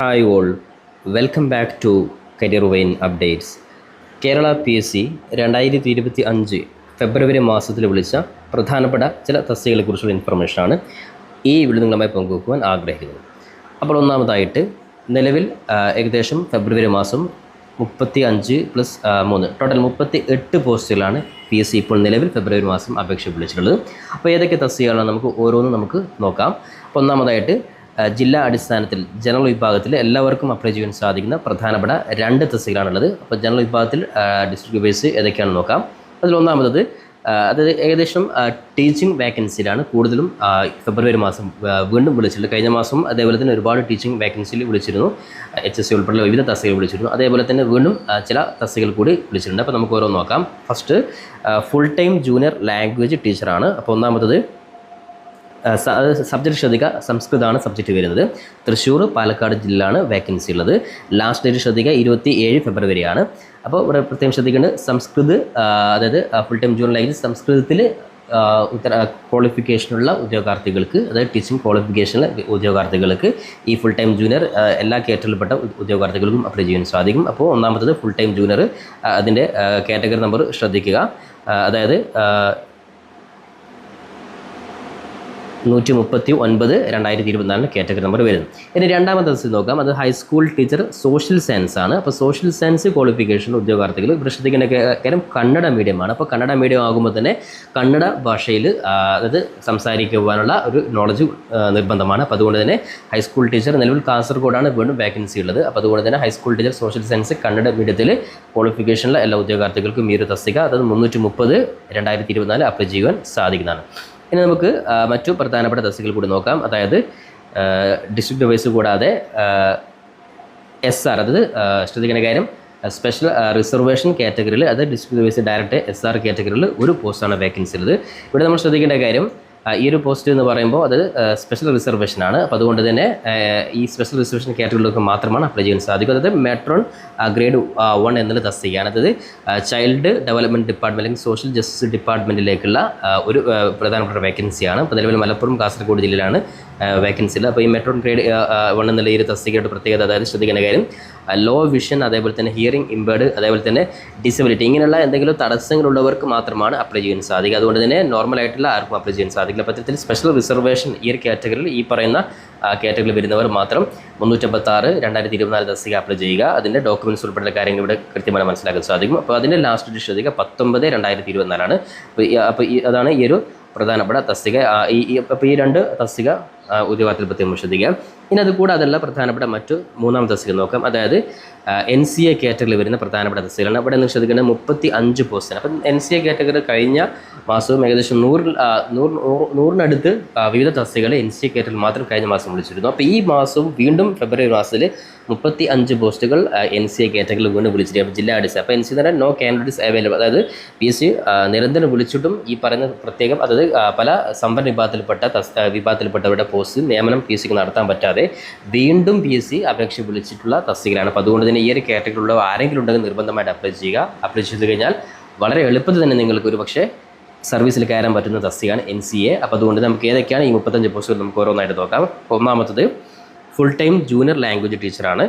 Hi all, welcome back to career wine updates. Kerala PSC 2025 ഫെബ്രുവരി മാസത്തിൽ വിളിച്ച പ്രധാനപ്പെട്ട ചില തസ്തികകളെക്കുറിച്ചുള്ള ഇൻഫർമേഷനാണ് ഈ വീഡിയോ നിങ്ങളുമായി പങ്കുവെക്കുവാൻ ആഗ്രഹിക്കുന്നത്. അപ്പോൾ ഒന്നാമതായിട്ട് നിലവിൽ ഏകദേശം ഫെബ്രുവരി മാസം 35+3 ടോട്ടൽ 38 പോസ്റ്റുകളാണ് PSC ഇപ്പോൾ നിലവിൽ ഫെബ്രുവരി മാസം അപേക്ഷ വിളിച്ചിട്ടുള്ളത്. അപ്പോൾ ഏതൊക്കെ തസ്തികകളാണ് നമുക്ക് നോക്കാം. അപ്പോൾ ഒന്നാമതായിട്ട് ജില്ലാ അടിസ്ഥാനത്തിൽ ജനറൽ വിഭാഗത്തിൽ എല്ലാവർക്കും അപ്ലൈ ചെയ്യാൻ സാധിക്കുന്ന പ്രധാനപ്പെട്ട 2 തസ്തികകളാണുള്ളത്. അപ്പോൾ ജനറൽ വിഭാഗത്തിൽ ഡിസ്ട്രിക്ട് ബേസ് ഏതൊക്കെയാണെന്ന് നോക്കാം. അതിലൊന്നാമത് അതായത് ഏകദേശം ടീച്ചിങ് വേക്കൻസിയിലാണ് കൂടുതലും ഫെബ്രുവരി മാസം വീണ്ടും വിളിച്ചിട്ടുള്ളത്. കഴിഞ്ഞ മാസം അതേപോലെ തന്നെ ഒരുപാട് ടീച്ചിങ് വേക്കൻസിയിൽ വിളിച്ചിരുന്നു. HSC ഉൾപ്പെടെയുള്ള വിവിധ തസ്തികകൾ വിളിച്ചിരുന്നു. അതേപോലെ തന്നെ വീണ്ടും ചില തസ്തികകൾ കൂടി വിളിച്ചിട്ടുണ്ട്. അപ്പോൾ നമുക്ക് ഓരോ നോക്കാം. First full time junior language ടീച്ചറാണ്. അപ്പോൾ ഒന്നാമത് സബ്ജക്റ്റ് ശ്രദ്ധിക്കുക, സംസ്കൃതമാണ് സബ്ജക്റ്റ് വരുന്നത്. തൃശ്ശൂർ, പാലക്കാട് ജില്ലയിലാണ് വേക്കൻസി ഉള്ളത്. ലാസ്റ്റ് ഡേറ്റ് ശ്രദ്ധിക്കുക 27 ഫെബ്രുവരിയാണ്. അപ്പോൾ ഇവിടെ പ്രത്യേകം ശ്രദ്ധിക്കേണ്ടത് സംസ്കൃത്, അതായത് ഫുൾ ടൈം ജൂനിയർ ലാംഗ്വേജ് സംസ്കൃതത്തിൽ ക്വാളിഫിക്കേഷനുള്ള ഉദ്യോഗാർത്ഥികൾക്ക്, അതായത് ടീച്ചിങ് ക്വാളിഫിക്കേഷനുള്ള ഉദ്യോഗാർത്ഥികൾക്ക് ഈ ഫുൾ ടൈം ജൂനിയർ എല്ലാ കാറ്റഗറിയിൽപ്പെട്ട ഉദ്യോഗാർത്ഥികൾക്കും അപ്ലൈ ചെയ്യാൻ സാധിക്കും. അപ്പോൾ ഒന്നാമത്തത് ഫുൾ ടൈം ജൂനിയർ, അതിൻ്റെ കാറ്റഗറി നമ്പർ ശ്രദ്ധിക്കുക, അതായത് 139/2024 കാറ്റഗറി നമ്പർ വരുന്നു. ഇനി രണ്ടാമത്തെ തസ്തിക നോക്കാം. അത് ഹൈസ്കൂൾ ടീച്ചർ സോഷ്യൽ സയൻസ് ആണ്. അപ്പോൾ സോഷ്യൽ സയൻസ് ക്വാളിഫിക്കേഷൻ ഉദ്യോഗാർത്ഥികൾ ഇവിടെ ശ്രദ്ധിക്കേണ്ട കാര്യം കന്നഡ മീഡിയമാണ്. അപ്പോൾ കന്നഡ മീഡിയം ആകുമ്പോൾ തന്നെ കന്നഡ ഭാഷയിൽ അതായത് സംസാരിക്കുവാനുള്ള ഒരു നോളജ് നിർബന്ധമാണ്. അപ്പോൾ അതുകൊണ്ട് തന്നെ ഹൈസ്കൂൾ ടീച്ചർ നിലവിൽ കാസർഗോഡാണ് വീണ്ടും വേക്കൻസി ഉള്ളത്. അപ്പോൾ അതുകൊണ്ട് തന്നെ high school teacher social science Kannada മീഡിയത്തിൽ ക്വാളിഫിക്കേഷനുള്ള എല്ലാ ഉദ്യോഗാർത്ഥികൾക്കും ഈ ഒരു തസ്തിക, അതായത് 330/2024 അപ്ലൈ ചെയ്യുവാൻ സാധിക്കുന്നതാണ്. ഇനി നമുക്ക് മറ്റു പ്രധാനപ്പെട്ട തസ്തികകൾ കൂടി നോക്കാം. അതായത് ഡിസ്ട്രിക്ട് വൈസ് കൂടാതെ SR, അതായത് ശ്രദ്ധിക്കേണ്ട കാര്യം സ്പെഷ്യൽ റിസർവേഷൻ കാറ്റഗറിയിൽ, അതായത് ഡിസ്ട്രിക്ട് വൈസ് ഡയറക്റ്റ് SR കാറ്റഗറിയിൽ ഒരു പോസ്റ്റാണ് വേക്കൻസി ഉള്ളത്. ഇവിടെ നമ്മൾ ശ്രദ്ധിക്കേണ്ട കാര്യം ഈ ഒരു പോസ്റ്റ് എന്ന് പറയുമ്പോൾ അത് സ്പെഷ്യൽ റിസർവേഷനാണ്. അപ്പോൾ അതുകൊണ്ട് തന്നെ ഈ സ്പെഷ്യൽ റിസർവേഷൻ കാറ്റഗറികൾക്ക് മാത്രമാണ് അപ്ലൈ ചെയ്യാൻ സാധിക്കും. അതായത് മെട്രോൺ ഗ്രേഡ് 1 എന്നുള്ള തസ്തികയാണ്. അതായത് ചൈൽഡ് ഡെവലപ്മെൻറ്റ് ഡിപ്പാർട്ട്മെൻറ്റ് അല്ലെങ്കിൽ സോഷ്യൽ ജസ്റ്റിസ് ഡിപ്പാർട്ട്മെൻറ്റിലേക്കുള്ള ഒരു പ്രധാനപ്പെട്ട വേക്കൻസിയാണ്. അപ്പോൾ നിലവിൽ മലപ്പുറം, കാസർഗോഡ് ജില്ലയിലാണ് വേക്കൻസി ഉള്ളത്. അപ്പോൾ ഈ മെട്രോൺ ഗ്രേഡ് 1 എന്നുള്ള ഈ ഒരു തസ്തികയുടെ പ്രത്യേകത, അതായത് ശ്രദ്ധിക്കേണ്ട കാര്യം ലോ വിഷൻ, അതേപോലെ തന്നെ ഹിയറിംഗ് ഇമ്പേർഡ്, അതേപോലെ തന്നെ ഡിസബിലിറ്റി, ഇങ്ങനെയുള്ള എന്തെങ്കിലും തടസ്സങ്ങളുള്ളവർക്ക് മാത്രമാണ് അപ്ലൈ ചെയ്യാൻ സാധിക്കുക. അതുകൊണ്ട് തന്നെ നോർമലായിട്ടുള്ള ആർക്കും അപ്ലൈ ചെയ്യാൻ സാധിക്കില്ല. പത്രത്തിൽ സ്പെഷ്യൽ റിസർവേഷൻ ഈ ഒരു കാറ്റഗറിയിൽ ഈ പറയുന്ന കാറ്റഗറിയിൽ വരുന്നവർ മാത്രം 356/2024 തസ്തിക അപ്ലൈ ചെയ്യുക. അതിൻ്റെ ഡോക്യുമെൻറ്റ്സ് ഉൾപ്പെടെയുള്ള കാര്യങ്ങൾ ഇവിടെ കൃത്യമായി മനസ്സിലാക്കാൻ സാധിക്കും. അപ്പോൾ അതിൻ്റെ ലാസ്റ്റ് ഡേറ്റ് ശ്രദ്ധിക്കുക 19/2024. അപ്പോൾ അതാണ് ഈ ഒരു പ്രധാനപ്പെട്ട തസ്തിക. അപ്പോൾ ഈ 2 തസ്തിക ഉദ്യോഗാർത്ഥികൾ പ്രത്യേകം ശ്രദ്ധിക്കുക. ഇനി അതുകൂടാതെയുള്ള പ്രധാനപ്പെട്ട മറ്റു 3-ാം തസ്തിക നോക്കാം. അതായത് NCA കാറ്റഗറിയിൽ വരുന്ന പ്രധാനപ്പെട്ട തസ്തികകളാണ്. അവിടെ നിന്ന് ശ്രദ്ധിക്കേണ്ടത് 35 പോസ്റ്റാണ്. അപ്പം NCA കാറ്റഗറി കഴിഞ്ഞ മാസവും ഏകദേശം 100-നടുത്ത് വിവിധ തസ്തികകൾ NCA കാറ്റഗറിയിൽ മാത്രം കഴിഞ്ഞ മാസം വിളിച്ചിരുന്നു. അപ്പോൾ ഈ മാസവും വീണ്ടും ഫെബ്രുവരി മാസത്തിൽ 35 പോസ്റ്റുകൾ NCA കാറ്റഗറിയിൽ വീണ്ടും വിളിച്ചിട്ടുണ്ട്. അപ്പോൾ ജില്ലാ അടിസ്ഥാനം, അപ്പോൾ NCA തന്നെ നോ കാൻഡിഡേറ്റ്സ് അവൈലബിൾ, അതായത് PSC നിരന്തരം വിളിച്ചിട്ടും ഈ പറയുന്ന പ്രത്യേകം, അതായത് പല സംവരണ വിഭാഗത്തിൽപ്പെട്ടവരുടെ പോസ്റ്റ് നിയമനം PSCക്ക് നടത്താൻ പറ്റാതെ വീണ്ടും PSC അപേക്ഷ വിളിച്ചിട്ടുള്ള തസ്തികകളാണ്. അപ്പോൾ അതുകൊണ്ട് തന്നെ ഈ ഒരു കാറ്റഗറിയിലുള്ള ആരെങ്കിലും ഉണ്ടെങ്കിൽ നിർബന്ധമായിട്ട് അപ്ലൈ ചെയ്യുക. അപ്ലൈ ചെയ്ത് കഴിഞ്ഞാൽ വളരെ എളുപ്പത്തിൽ തന്നെ നിങ്ങൾക്ക് ഒരു പക്ഷേ സർവീസിൽ കയറാൻ പറ്റുന്ന തസ്തികയാണ് NCA. അപ്പോൾ അതുകൊണ്ട് നമുക്ക് ഏതൊക്കെയാണ് ഈ 35 പോസ്റ്റുകൾ നമുക്ക് ഓരോന്നായിട്ട് നോക്കാം. ഒന്നാമത്തത് ഫുൾ ടൈം ജൂനിയർ ലാംഗ്വേജ് ടീച്ചറാണ്.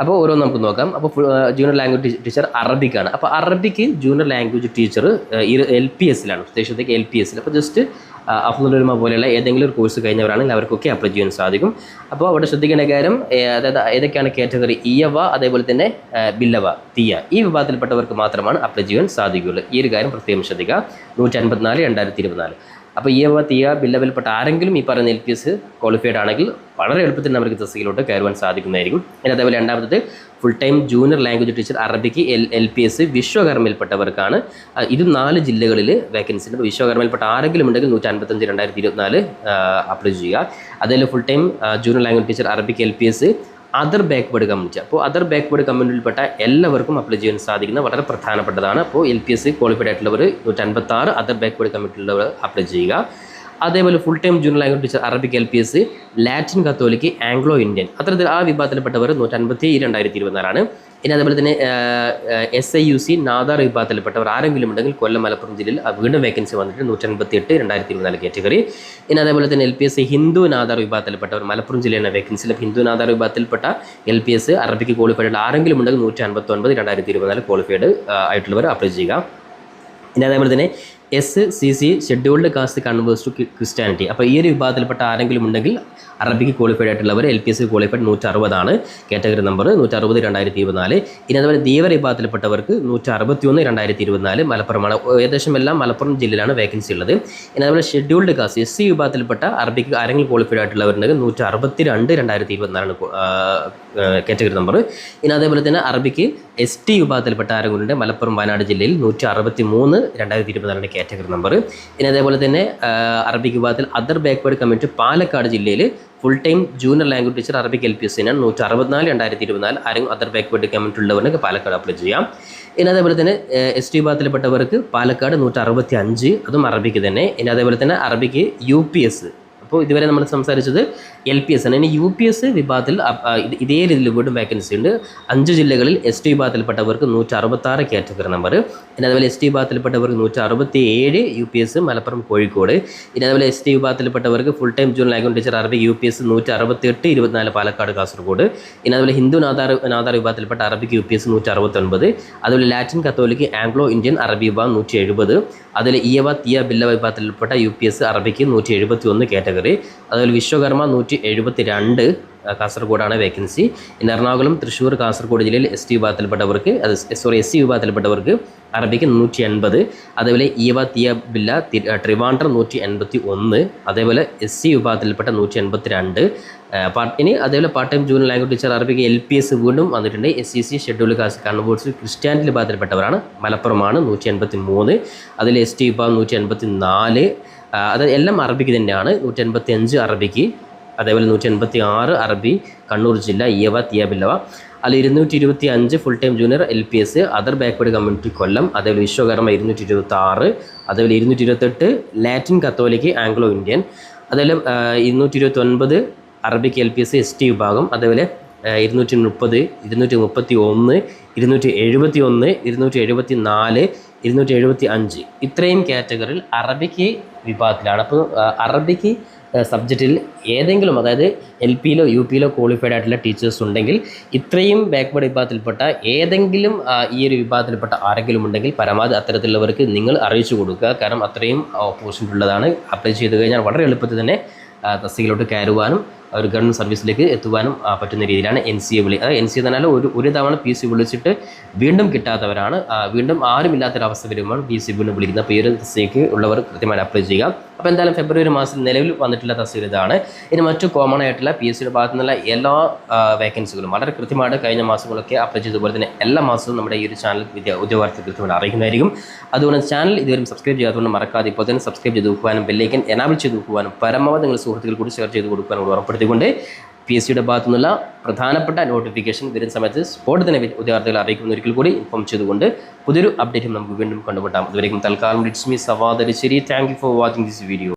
അപ്പോൾ ഓരോന്ന് നമുക്ക് നോക്കാം. അപ്പോൾ ജൂനിയർ ലാംഗ്വേജ് ടീച്ചർ അറബിക്കാണ്. അപ്പോൾ അറബിക്ക് ജൂനിയർ ലാംഗ്വേജ് ടീച്ചർ ഈ LPS-ലാണ്, ഉദ്ദേശത്തേക്ക് LPS-ൽ. അപ്പോൾ ജസ്റ്റ് അഫ്ലുലുലമ പോലെയുള്ള ഏതെങ്കിലും ഒരു കോഴ്സ് കഴിഞ്ഞവരാണെങ്കിൽ അവർക്കൊക്കെ അപ്ലൈ ചെയ്യാൻ സാധിക്കും. അപ്പോൾ അവിടെ ശ്രദ്ധിക്കേണ്ട കാര്യം, അതായത് ഏതൊക്കെയാണ് കാറ്റഗറി ഇയവ, അതേപോലെ തന്നെ ബില്ലവ, തീയ, ഈ വിഭാഗത്തിൽപ്പെട്ടവർക്ക് മാത്രമാണ് അപ്ലൈ ചെയ്യാൻ സാധിക്കുകയുള്ളൂ. ഈ ഒരു കാര്യം പ്രത്യേകം ശ്രദ്ധിക്കുക. 154/2024. അപ്പോൾ ഇയവ, തീയ, ബില്ലവിൽപ്പെട്ട ആരെങ്കിലും ഈ പറയുന്ന LPS ക്വാളിഫൈഡ് ആണെങ്കിൽ വളരെ എളുപ്പത്തിൽ നമുക്ക് തസ്തികയിലോട്ട് കയറുവാൻ സാധിക്കുന്നതായിരിക്കും. ഇനി അതേപോലെ രണ്ടാമത് full time junior language teacher Arabic LPS വിശ്വകർമ്മയിൽപ്പെട്ടവർക്കാണ്. ഇതും 4 ജില്ലകളിൽ വേക്കൻസി ഉണ്ട്. വിശ്വകർമ്മയിൽപ്പെട്ട ആരെങ്കിലും ഉണ്ടെങ്കിൽ 155/2024 അപ്ലൈ ചെയ്യുക. അതേപോലെ full time junior language teacher Arabic LPS other backward community, അപ്പോൾ അതർ ബാക്ക്വേർഡ് കമ്മ്യൂണിറ്റിയിൽപ്പെട്ട എല്ലാവർക്കും അപ്ലൈ ചെയ്യാൻ സാധിക്കുന്ന വളരെ പ്രധാനപ്പെട്ടതാണ്. അപ്പോൾ LPS ക്വാളിഫൈഡ് ആയിട്ടുള്ളവർ 156 അതർ ബാക്ക്വേർഡ് കമ്മ്യൂണിറ്റിയിലുള്ളവർ അപ്ലൈ ചെയ്യുക. അതേപോലെ full time junior language teacher Arabic LPS Latin Catholic Anglo Indian, അത്തരത്തിൽ ആ വിഭാഗത്തിൽപ്പെട്ടവർ 157/2024. ഇനി അതേപോലെ തന്നെ SIUC നാദാർ വിഭാഗത്തിൽപ്പെട്ടവർ ആരെങ്കിലും ഉണ്ടെങ്കിൽ കൊല്ലം മലപ്പുറം ജില്ലയിൽ വീണ്ടും വേക്കൻസി വന്നിട്ട് 158 2024 കാറ്റഗറി. ഇനി അതേപോലെ തന്നെ LPS ഹിന്ദു നാദാർ വിഭാഗത്തിൽപ്പെട്ടവർ മലപ്പുറം ജില്ലയിലെ വേക്കൻസിയിൽ ഹിന്ദു നാദാർ വിഭാഗത്തിൽപ്പെട്ട LPS അറബിക്ക് ക്വാളിഫൈഡ് ആരെങ്കിലും ഉണ്ടെങ്കിൽ 159 2024 ക്വാളിഫൈഡ് ആയിട്ടുള്ളവർ അപ്ലൈ ചെയ്യുക. ഇനി അതേപോലെ തന്നെ SCC scheduled caste converts to Christianity. അപ്പോൾ ഈ ഒരു വിഭാഗത്തിൽപ്പെട്ട ആരെങ്കിലും ഉണ്ടെങ്കിൽ അറബിക്ക് ക്വാളിഫൈഡ് ആയിട്ടുള്ളവർ LPS ക്വാളിഫൈഡ് 160 കാറ്റഗറി നമ്പർ 160 2024. ഇനി അതുപോലെ ധീവര വിഭാഗത്തിൽപ്പെട്ടവർക്ക് 161 2024 മലപ്പുറമാണ്. ഏകദേശം എല്ലാം മലപ്പുറം ജില്ലയിലാണ് വേക്കൻസി ഉള്ളത്. ഇനി അതുപോലെ ഷെഡ്യൂൾഡ് കാസ്റ്റ് SC വിഭാഗത്തിൽപ്പെട്ട അറബിക്ക് ആരെങ്കിലും ക്വാളിഫൈഡ് ആയിട്ടുള്ളവരുണ്ടെങ്കിൽ 162 2024 കാറ്റഗറി നമ്പർ. ഇനി അതേപോലെ തന്നെ അറബിക്ക് ST വിഭാഗത്തിൽപ്പെട്ട ആരെങ്കിലും ഉണ്ട് മലപ്പുറം വയനാട് ജില്ലയിൽ 163 2024 കാറ്റഗറി നമ്പർ. ഇനി അതേപോലെ തന്നെ അറബിക് വിഭാഗത്തിൽ അതർ ബാക്ക്വേർഡ് കമ്മ്യൂണിറ്റി പാലക്കാട് ജില്ലയിൽ full time junior language teacher Arabic LPS 164 2024 ആരെങ്കിലും അതർ ബാക്ക്വേർഡ് കമ്മ്യൂണിറ്റി ഉള്ളവർക്ക് പാലക്കാട് അപ്ലൈ ചെയ്യാം. ഇനി അതേപോലെ തന്നെ ST വിഭാഗത്തിൽപ്പെട്ടവർക്ക് പാലക്കാട് 165 അതും അറബിക്ക് തന്നെ. ഇനി അതേപോലെ തന്നെ അറബിക്ക് UPS. അപ്പോൾ ഇതുവരെ നമ്മൾ സംസാരിച്ചത് LPS ആണ്. ഇനി UPS വിഭാഗത്തിൽ ഇതേ രീതിയിൽ വീണ്ടും വേക്കൻസി ഉണ്ട്. 5 ജില്ലകളിൽ ST വിഭാഗത്തിൽപ്പെട്ടവർക്ക് 166 കാറ്റഗറി നമ്പർ. ഇനി അതുപോലെ ST വിഭാഗത്തിൽപ്പെട്ടവർക്ക് 167 UPS മലപ്പുറം കോഴിക്കോട്. ഇനി അതുപോലെ ST വിഭാഗത്തിൽപ്പെട്ടവർക്ക് full time junior language teacher Arabic UPS 168 24 Palakkad Kasaragod. ഇനി അതുപോലെ ഹിന്ദു നാദാർ വിഭാഗത്തിൽപ്പെട്ട അറബിക് UPS 169. അതുപോലെ ലാറ്റിൻ കത്തോലിക് ആംഗ്ലോ ഇന്ത്യൻ അറബി വിഭാഗം 170. അതിൽ തിയ ബില്ല വിഭാഗത്തിൽപ്പെട്ട UPS അറബിക്ക് 171 കാറ്റഗറി. അതുപോലെ വിശ്വകർമ്മ 172 കാസർഗോഡാണ് വേക്കൻസി. ഇനി എറണാകുളം തൃശ്ശൂർ കാസർഗോഡ് ജില്ലയിൽ SC വിഭാഗത്തിൽപ്പെട്ടവർക്ക് SC വിഭാഗത്തിൽപ്പെട്ടവർക്ക് അറബിക്ക് 180. അതേപോലെ തിയ ബില്ല ട്രിവാൻഡ്രം 181. അതേപോലെ SC വിഭാഗത്തിൽപ്പെട്ട 182. ഇനി അതേപോലെ part time junior language teacher Arabic LPS വീണ്ടും വന്നിട്ടുണ്ട്. SCC scheduled caste converts Christianity വിഭാഗത്തിൽപ്പെട്ടവരാണ് മലപ്പുറമാണ് 183. അതിൽ ST വിഭാഗം 184. അത് എല്ലാം അറബിക്ക് തന്നെയാണ്. 185 അറബിക്ക്. അതേപോലെ 186 അറബി കണ്ണൂർ ജില്ല തിയ ബില്ലവ. അതിൽ 225 full time junior LPS other backward community Kollam. അതേപോലെ വിശ്വകർമ്മ 226. അതേപോലെ 228 ലാറ്റിൻ കത്തോലിക് ആംഗ്ലോ ഇന്ത്യൻ. അതേപോലെ 229 അറബിക് LPS ST വിഭാഗം. അതേപോലെ 230 231 271 274 275 ഇത്രയും കാറ്റഗറിയിൽ അറബിക്ക് വിഭാഗത്തിലാണ്. അപ്പോൾ അറബിക്ക് സബ്ജക്റ്റിൽ ഏതെങ്കിലും, അതായത് LPയിലോ UPയിലോ ക്വാളിഫൈഡ് ആയിട്ടുള്ള ടീച്ചേഴ്സ് ഉണ്ടെങ്കിൽ ഇത്രയും ബാക്ക്വേർഡ് വിഭാഗത്തിൽപ്പെട്ട ഏതെങ്കിലും ഈ ഒരു വിഭാഗത്തിൽപ്പെട്ട ആരെങ്കിലും ഉണ്ടെങ്കിൽ പരമാവധി അത്തരത്തിലുള്ളവർക്ക് നിങ്ങൾ അറിയിച്ചു കൊടുക്കുക. കാരണം അത്രയും ഓപ്പോർച്യൂണിറ്റി ഉള്ളതാണ്. അപ്ലൈ ചെയ്ത് കഴിഞ്ഞാൽ വളരെ എളുപ്പത്തിൽ തന്നെ തസ്തികയിലോട്ട് കയറുവാനും ഒരു ഗവൺമെൻറ് സർവീസിലേക്ക് എത്തുവാനും പറ്റുന്ന രീതിയിലാണ് NCA വിളി. അതായത് NCA എന്ന് പറഞ്ഞാൽ ഒരു തവണ PC വിളിച്ചിട്ട് വീണ്ടും കിട്ടാത്തവരാണ്. വീണ്ടും ആരുമില്ലാത്തൊരവസ്ഥ വരുമ്പോൾ PC വീണ്ടും വിളിക്കുന്നത്. അപ്പോൾ ഈ ഒരു തസ്തികയ്ക്ക് ഉള്ളവർ കൃത്യമായി അപ്ലൈ ചെയ്യുക. അപ്പോൾ എന്തായാലും ഫെബ്രുവരി മാസം നിലവിൽ വന്നിട്ടുള്ള തസ്തിക ഇതാണ്. ഇനി മറ്റു കോമൺ ആയിട്ടുള്ള PSCയുടെ ഭാഗത്തു നിന്നുള്ള എല്ലാ വേക്കൻസികളും വളരെ കൃത്യമായിട്ട് കഴിഞ്ഞ മാസങ്ങളൊക്കെ അപ്ലൈ ചെയ്തതുപോലെ തന്നെ എല്ലാ മാസവും നമ്മുടെ ഈ ഒരു ചാനൽ ഉദ്യോഗാർത്ഥി കൃത്യമായിട്ട് അറിയിക്കുന്നതായിരിക്കും. അതുകൊണ്ട് ചാനൽ ഇതുവരെ സബ്സ്ക്രൈബ് ചെയ്യാത്തതുകൊണ്ട് മറക്കാതെ ഇപ്പോൾ തന്നെ സബ്സ്ക്രൈബ് ചെയ്ത് നോക്കുവാനും ബെല്ലൈക്കൻ എനാബിൾ ചെയ്ത് നോക്കുവാനും പരമാവധി നിങ്ങൾ സുഹൃത്തുക്കൾ കൂടി ഷെയർ ചെയ്ത് കൊടുക്കാനും ഉറപ്പെടുത്തിക്കൊണ്ട് PSCയുടെ ഭാഗത്തു നിന്നുള്ള പ്രധാനപ്പെട്ട നോട്ടിഫിക്കേഷൻ വരുന്ന സമയത്ത് സ്പോട്ട് തന്നെ ഉദ്യോഗാർത്ഥികളെ അറിയിക്കുന്ന ഒരിക്കൽ കൂടി ഇൻഫോം ചെയ്തുകൊണ്ട് പുതിയൊരു അപ്ഡേറ്റും നമുക്ക് വീണ്ടും കണ്ടുമുട്ടാം. ഇതുവരെയും തൽക്കാലം it's me Sawad Alisseri. Thank you for watching this video.